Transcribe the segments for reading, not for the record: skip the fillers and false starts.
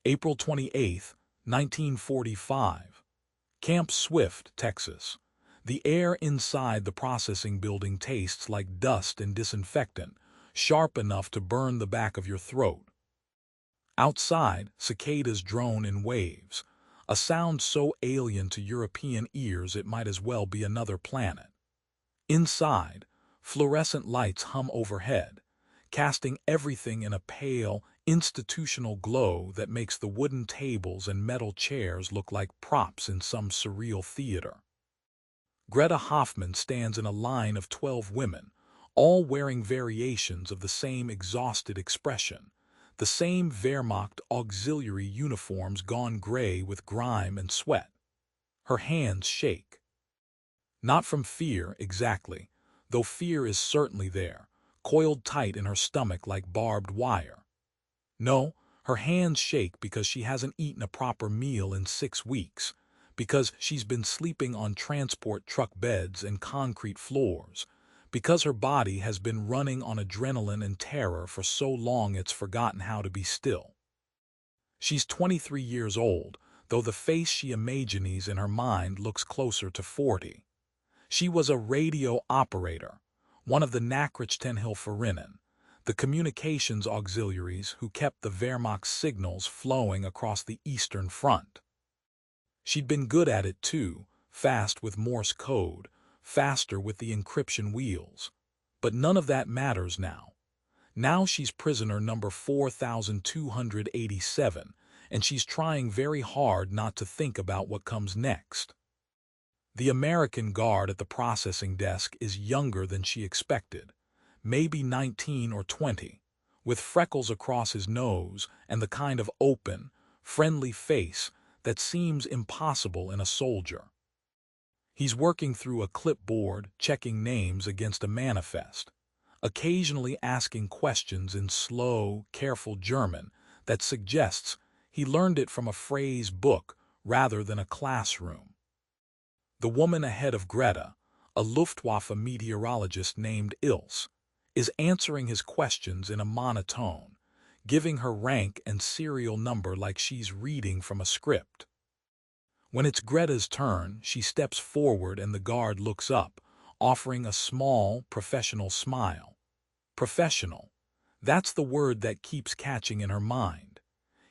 April 28, 1945. Camp Swift, Texas. The air inside the processing building tastes like dust and disinfectant, sharp enough to burn the back of your throat. Outside, cicadas drone in waves, a sound so alien to European ears it might as well be another planet. Inside, fluorescent lights hum overhead, casting everything in a pale, institutional glow that makes the wooden tables and metal chairs look like props in some surreal theater. Greta Hoffman stands in a line of 12 women, all wearing variations of the same exhausted expression, the same Wehrmacht auxiliary uniforms gone gray with grime and sweat. Her hands shake. Not from fear, exactly, though fear is certainly there, coiled tight in her stomach like barbed wire. No, her hands shake because she hasn't eaten a proper meal in 6 weeks, because she's been sleeping on transport truck beds and concrete floors, because her body has been running on adrenaline and terror for so long it's forgotten how to be still. She's 23 years old, though the face she imagines in her mind looks closer to 40. She was a radio operator, one of the Nachrichtenhilferinnen, the communications auxiliaries who kept the Wehrmacht's signals flowing across the Eastern Front. She'd been good at it too, fast with Morse code, faster with the encryption wheels. But none of that matters now. Now she's prisoner number 4287, and she's trying very hard not to think about what comes next. The American guard at the processing desk is younger than she expected, maybe 19 or 20, with freckles across his nose and the kind of open, friendly face that seems impossible in a soldier. He's working through a clipboard, checking names against a manifest, occasionally asking questions in slow, careful German that suggests he learned it from a phrase book rather than a classroom. The woman ahead of Greta, a Luftwaffe meteorologist named Ilse, is answering his questions in a monotone, giving her rank and serial number like she's reading from a script. When it's Greta's turn, she steps forward and the guard looks up, offering a small, professional smile. Professional. That's the word that keeps catching in her mind.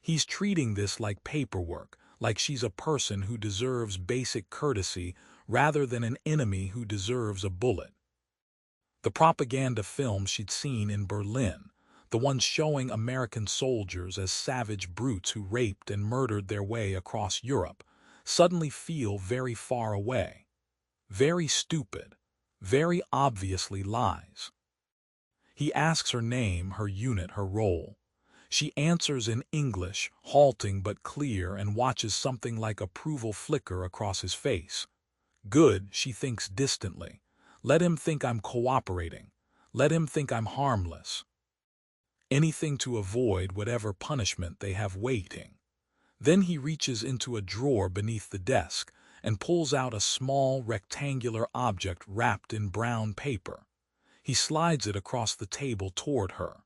He's treating this like paperwork, like she's a person who deserves basic courtesy rather than an enemy who deserves a bullet. The propaganda films she'd seen in Berlin, the ones showing American soldiers as savage brutes who raped and murdered their way across Europe, suddenly feel very far away. Very stupid, very obviously lies. He asks her name, her unit, her role. She answers in English, halting but clear, and watches something like approval flicker across his face. Good, she thinks distantly. Let him think I'm cooperating. Let him think I'm harmless. Anything to avoid whatever punishment they have waiting. Then he reaches into a drawer beneath the desk and pulls out a small rectangular object wrapped in brown paper. He slides it across the table toward her.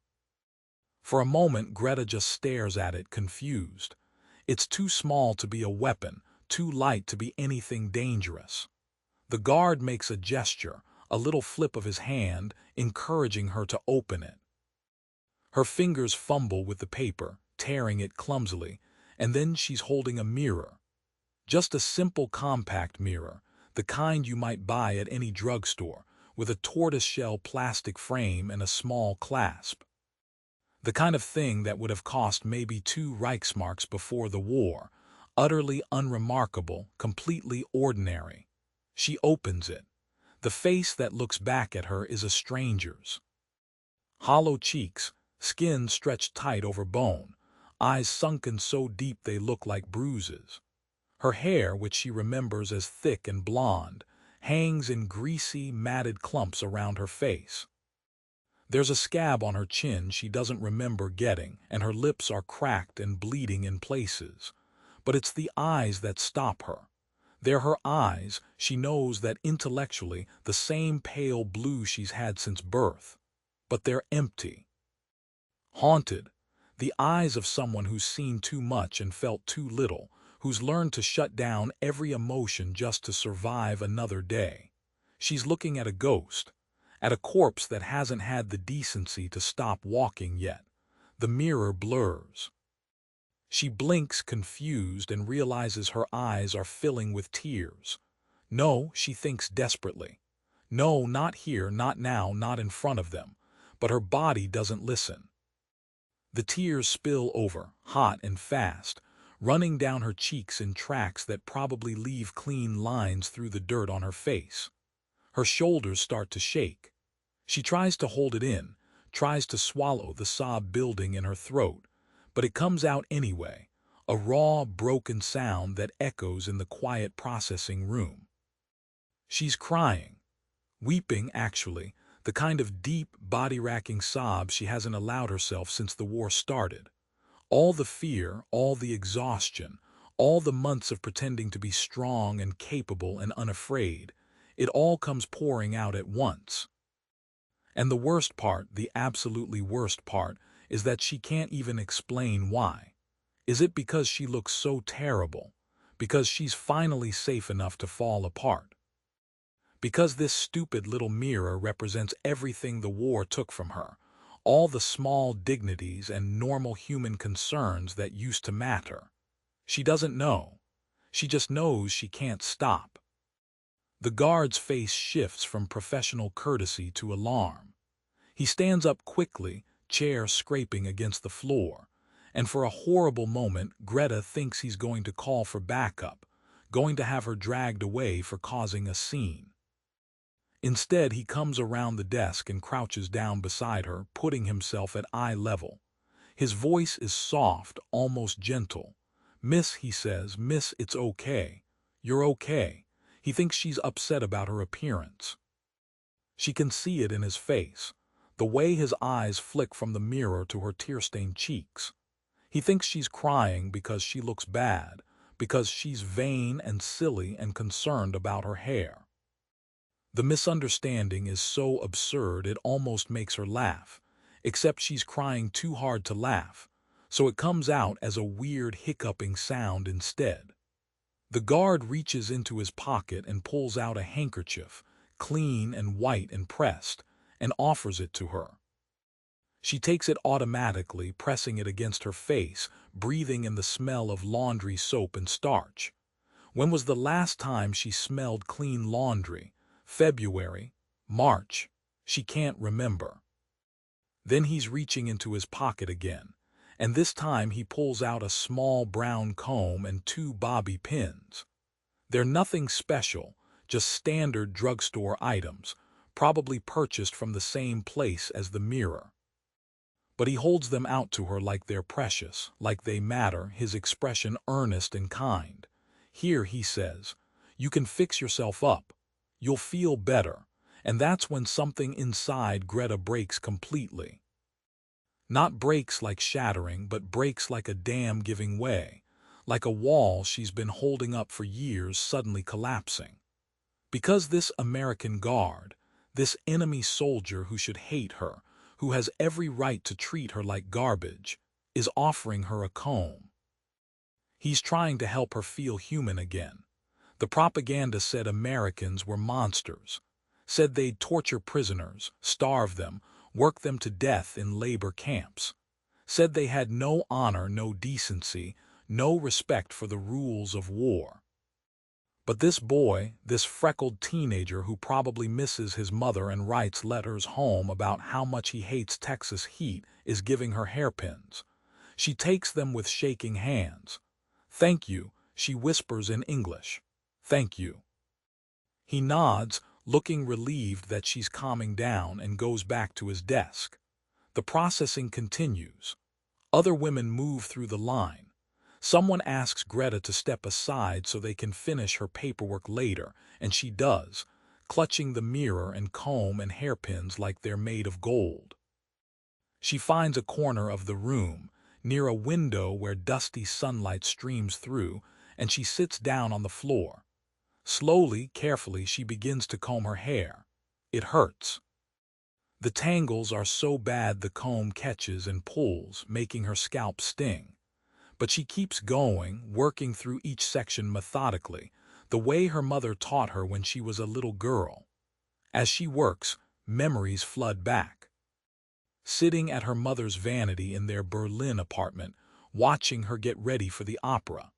For a moment, Greta just stares at it, confused. It's too small to be a weapon, too light to be anything dangerous. The guard makes a gesture, a little flip of his hand, encouraging her to open it. Her fingers fumble with the paper, tearing it clumsily, and then she's holding a mirror. Just a simple compact mirror, the kind you might buy at any drugstore, with a tortoiseshell plastic frame and a small clasp. The kind of thing that would have cost maybe 2 Reichsmarks before the war, utterly unremarkable, completely ordinary. She opens it. The face that looks back at her is a stranger's. Hollow cheeks, skin stretched tight over bone, eyes sunken so deep they look like bruises. Her hair, which she remembers as thick and blonde, hangs in greasy, matted clumps around her face. There's a scab on her chin she doesn't remember getting, and her lips are cracked and bleeding in places. But it's the eyes that stop her. They're her eyes, she knows that intellectually, the same pale blue she's had since birth. But they're empty. Haunted. The eyes of someone who's seen too much and felt too little, who's learned to shut down every emotion just to survive another day. She's looking at a ghost, at a corpse that hasn't had the decency to stop walking yet. The mirror blurs. She blinks confused and realizes her eyes are filling with tears. No, she thinks desperately. No, not here, not now, not in front of them. But her body doesn't listen. The tears spill over, hot and fast, running down her cheeks in tracks that probably leave clean lines through the dirt on her face. Her shoulders start to shake. She tries to hold it in, tries to swallow the sob building in her throat, but it comes out anyway, a raw, broken sound that echoes in the quiet processing room. She's crying, weeping actually, the kind of deep, body-racking sob she hasn't allowed herself since the war started. All the fear, all the exhaustion, all the months of pretending to be strong and capable and unafraid, it all comes pouring out at once. And the worst part, the absolutely worst part, is that she can't even explain why. Is it because she looks so terrible? Because she's finally safe enough to fall apart? Because this stupid little mirror represents everything the war took from her, all the small dignities and normal human concerns that used to matter? She doesn't know. She just knows she can't stop. The guard's face shifts from professional courtesy to alarm. He stands up quickly, chair scraping against the floor, and for a horrible moment Greta thinks he's going to call for backup, going to have her dragged away for causing a scene. Instead, he comes around the desk and crouches down beside her, putting himself at eye level. His voice is soft, almost gentle. "Miss," he says, "Miss, it's okay. You're okay." He thinks she's upset about her appearance. She can see it in his face, the way his eyes flick from the mirror to her tear-stained cheeks. He thinks she's crying because she looks bad, because she's vain and silly and concerned about her hair. The misunderstanding is so absurd it almost makes her laugh, except she's crying too hard to laugh, so it comes out as a weird hiccuping sound instead. The guard reaches into his pocket and pulls out a handkerchief, clean and white and pressed, and offers it to her. She takes it automatically, pressing it against her face, breathing in the smell of laundry soap and starch. When was the last time she smelled clean laundry? February? March? She can't remember. Then he's reaching into his pocket again, and this time he pulls out a small brown comb and two bobby pins. They're nothing special, just standard drugstore items, probably purchased from the same place as the mirror. But he holds them out to her like they're precious, like they matter, his expression earnest and kind. "Here," he says, "you can fix yourself up. You'll feel better." And that's when something inside Greta breaks completely. Not breaks like shattering, but breaks like a dam giving way, like a wall she's been holding up for years suddenly collapsing. Because this American guard, this enemy soldier who should hate her, who has every right to treat her like garbage, is offering her a comb. He's trying to help her feel human again. The propaganda said Americans were monsters, said they'd torture prisoners, starve them, work them to death in labor camps, said they had no honor, no decency, no respect for the rules of war. But this boy, this freckled teenager who probably misses his mother and writes letters home about how much he hates Texas heat, is giving her hairpins. She takes them with shaking hands. "Thank you," she whispers in English. "Thank you." He nods, looking relieved that she's calming down, and goes back to his desk. The processing continues. Other women move through the line. Someone asks Greta to step aside so they can finish her paperwork later, and she does, clutching the mirror and comb and hairpins like they're made of gold. She finds a corner of the room, near a window where dusty sunlight streams through, and she sits down on the floor. Slowly, carefully, she begins to comb her hair. It hurts. The tangles are so bad the comb catches and pulls, making her scalp sting. But she keeps going, working through each section methodically, the way her mother taught her when she was a little girl. As she works, memories flood back. Sitting at her mother's vanity in their Berlin apartment, watching her get ready for the opera.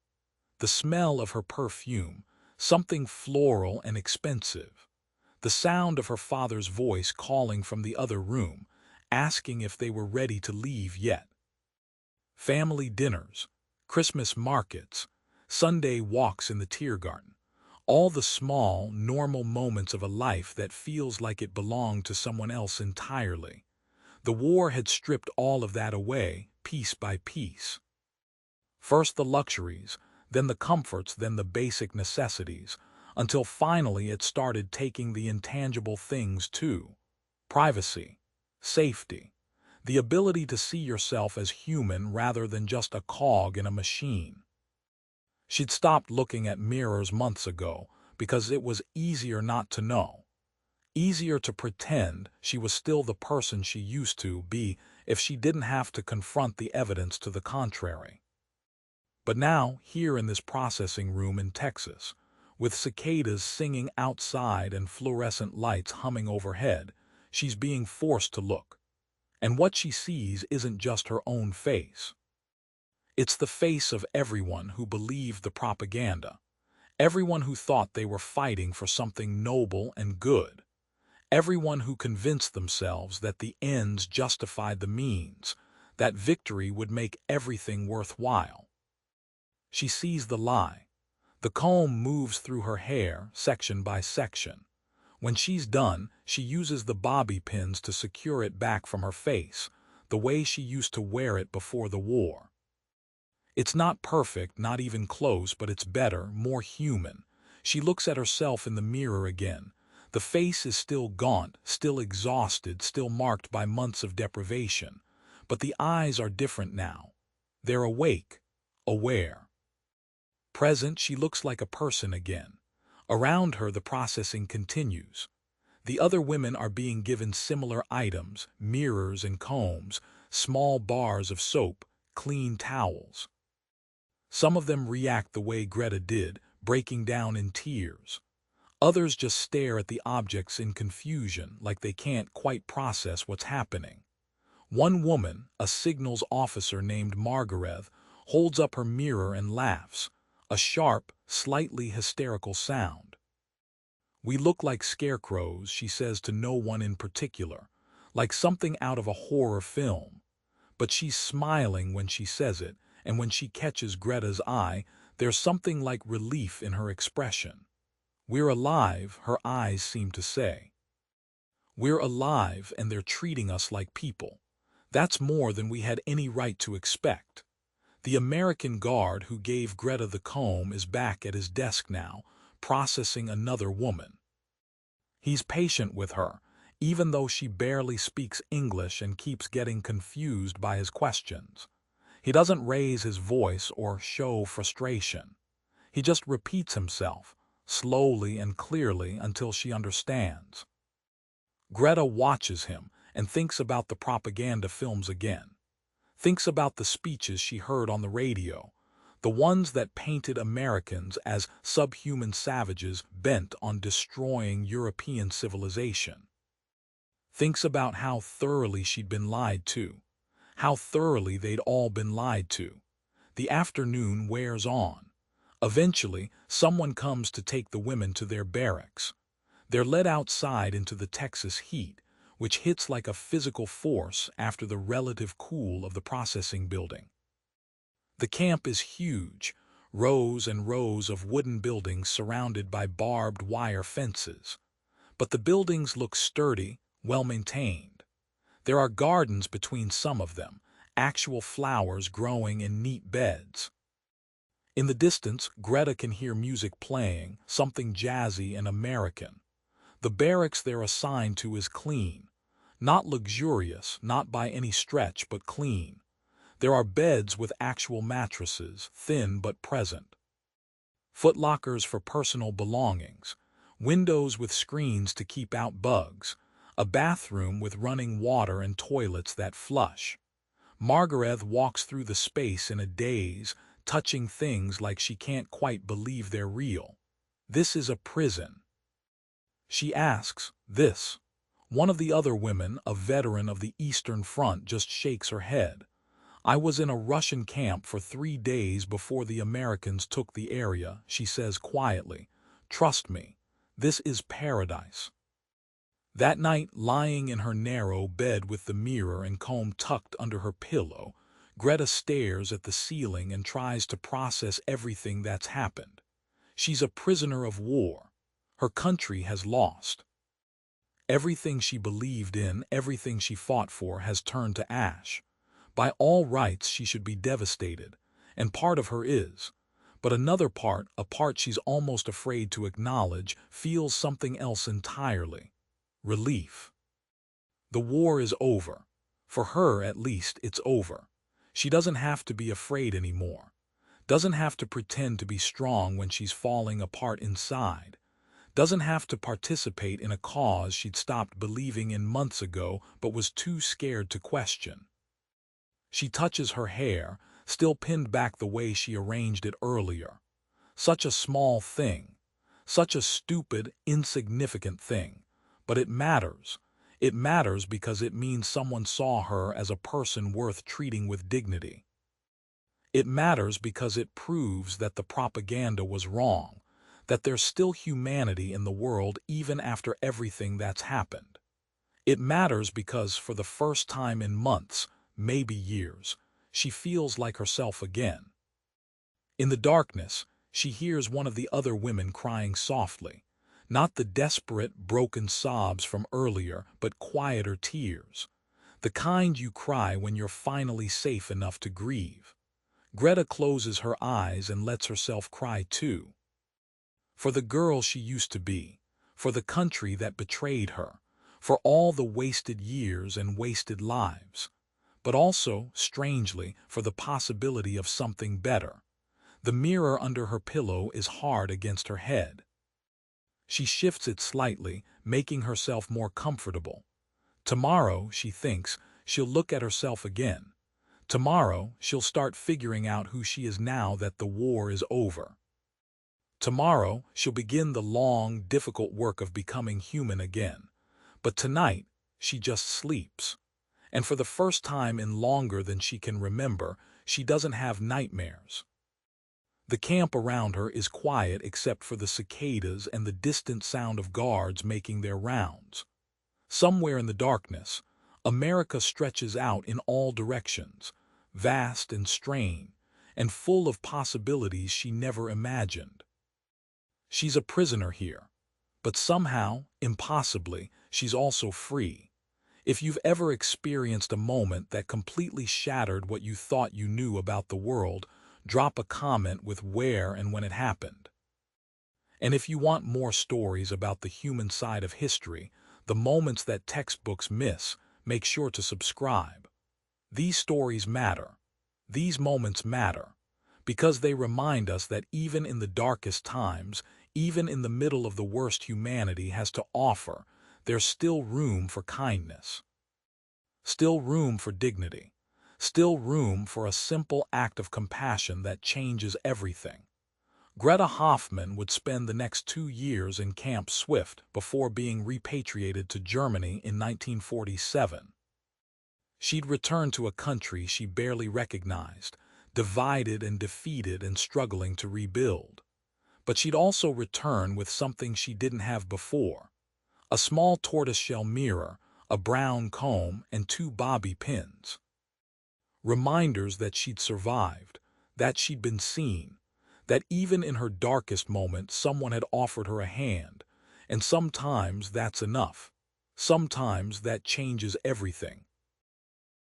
The smell of her perfume, something floral and expensive. The sound of her father's voice calling from the other room, asking if they were ready to leave yet. Family dinners, Christmas markets, Sunday walks in the Tiergarten. All the small, normal moments of a life that feels like it belonged to someone else entirely. The war had stripped all of that away, piece by piece. First the luxuries, then the comforts, then the basic necessities, until finally it started taking the intangible things too. Privacy, safety, the ability to see yourself as human rather than just a cog in a machine. She'd stopped looking at mirrors months ago because it was easier not to know. Easier to pretend she was still the person she used to be if she didn't have to confront the evidence to the contrary. But now, here in this processing room in Texas, with cicadas singing outside and fluorescent lights humming overhead, she's being forced to look. And what she sees isn't just her own face. It's the face of everyone who believed the propaganda, everyone who thought they were fighting for something noble and good, everyone who convinced themselves that the ends justified the means, that victory would make everything worthwhile. She sees the lie. The comb moves through her hair, section by section. When she's done, she uses the bobby pins to secure it back from her face, the way she used to wear it before the war. It's not perfect, not even close, but it's better, more human. She looks at herself in the mirror again. The face is still gaunt, still exhausted, still marked by months of deprivation. But the eyes are different now. They're awake, aware. Present, she looks like a person again. Around her, the processing continues. The other women are being given similar items, mirrors and combs, small bars of soap, clean towels. Some of them react the way Greta did, breaking down in tears. Others just stare at the objects in confusion, like they can't quite process what's happening. One woman, a signals officer named Margaret, holds up her mirror and laughs, a sharp, slightly hysterical sound. "We look like scarecrows," she says to no one in particular, like something out of a horror film. But she's smiling when she says it, and when she catches Greta's eye, there's something like relief in her expression. "We're alive," her eyes seem to say. "We're alive, and they're treating us like people. That's more than we had any right to expect." The American guard who gave Greta the comb is back at his desk now, processing another woman. He's patient with her, even though she barely speaks English and keeps getting confused by his questions. He doesn't raise his voice or show frustration. He just repeats himself, slowly and clearly until she understands. Greta watches him and thinks about the propaganda films again. Thinks about the speeches she heard on the radio, the ones that painted Americans as subhuman savages bent on destroying European civilization. Thinks about how thoroughly she'd been lied to, how thoroughly they'd all been lied to. The afternoon wears on. Eventually, someone comes to take the women to their barracks. They're led outside into the Texas heat, which hits like a physical force after the relative cool of the processing building. The camp is huge, rows and rows of wooden buildings surrounded by barbed wire fences. But the buildings look sturdy, well-maintained. There are gardens between some of them, actual flowers growing in neat beds. In the distance, Greta can hear music playing, something jazzy and American. The barracks they're assigned to is clean. Not luxurious, not by any stretch, but clean. There are beds with actual mattresses, thin but present. Footlockers for personal belongings. Windows with screens to keep out bugs. A bathroom with running water and toilets that flush. Margaret walks through the space in a daze, touching things like she can't quite believe they're real. This is a prison. She asks, this. One of the other women, a veteran of the Eastern Front, just shakes her head. I was in a Russian camp for 3 days before the Americans took the area, she says quietly. Trust me, this is paradise. That night, lying in her narrow bed with the mirror and comb tucked under her pillow, Greta stares at the ceiling and tries to process everything that's happened. She's a prisoner of war. Her country has lost. Everything she believed in, everything she fought for, has turned to ash. By all rights, she should be devastated, and part of her is. But another part, a part she's almost afraid to acknowledge, feels something else entirely. Relief. The war is over. For her, at least, it's over. She doesn't have to be afraid anymore. Doesn't have to pretend to be strong when she's falling apart inside. Doesn't have to participate in a cause she'd stopped believing in months ago but was too scared to question. She touches her hair, still pinned back the way she arranged it earlier. Such a small thing. Such a stupid, insignificant thing. But it matters. It matters because it means someone saw her as a person worth treating with dignity. It matters because it proves that the propaganda was wrong, that there's still humanity in the world even after everything that's happened. It matters because for the first time in months, maybe years, she feels like herself again. In the darkness, she hears one of the other women crying softly. Not the desperate, broken sobs from earlier, but quieter tears. The kind you cry when you're finally safe enough to grieve. Greta closes her eyes and lets herself cry too. For the girl she used to be. For the country that betrayed her. For all the wasted years and wasted lives. But also, strangely, for the possibility of something better. The mirror under her pillow is hard against her head. She shifts it slightly, making herself more comfortable. Tomorrow, she thinks, she'll look at herself again. Tomorrow, she'll start figuring out who she is now that the war is over. Tomorrow, she'll begin the long, difficult work of becoming human again. But tonight, she just sleeps. And for the first time in longer than she can remember, she doesn't have nightmares. The camp around her is quiet except for the cicadas and the distant sound of guards making their rounds. Somewhere in the darkness, America stretches out in all directions, vast and strange, and full of possibilities she never imagined. She's a prisoner here, but somehow, impossibly, she's also free. If you've ever experienced a moment that completely shattered what you thought you knew about the world, drop a comment with where and when it happened. And if you want more stories about the human side of history, the moments that textbooks miss, make sure to subscribe. These stories matter. These moments matter. Because they remind us that even in the darkest times, even in the middle of the worst humanity has to offer, there's still room for kindness. Still room for dignity. Still room for a simple act of compassion that changes everything. Greta Hoffmann would spend the next 2 years in Camp Swift before being repatriated to Germany in 1947. She'd return to a country she barely recognized, divided and defeated and struggling to rebuild. But she'd also return with something she didn't have before. A small tortoiseshell mirror, a brown comb, and 2 bobby pins. Reminders that she'd survived, that she'd been seen, that even in her darkest moment someone had offered her a hand, and sometimes that's enough. Sometimes that changes everything.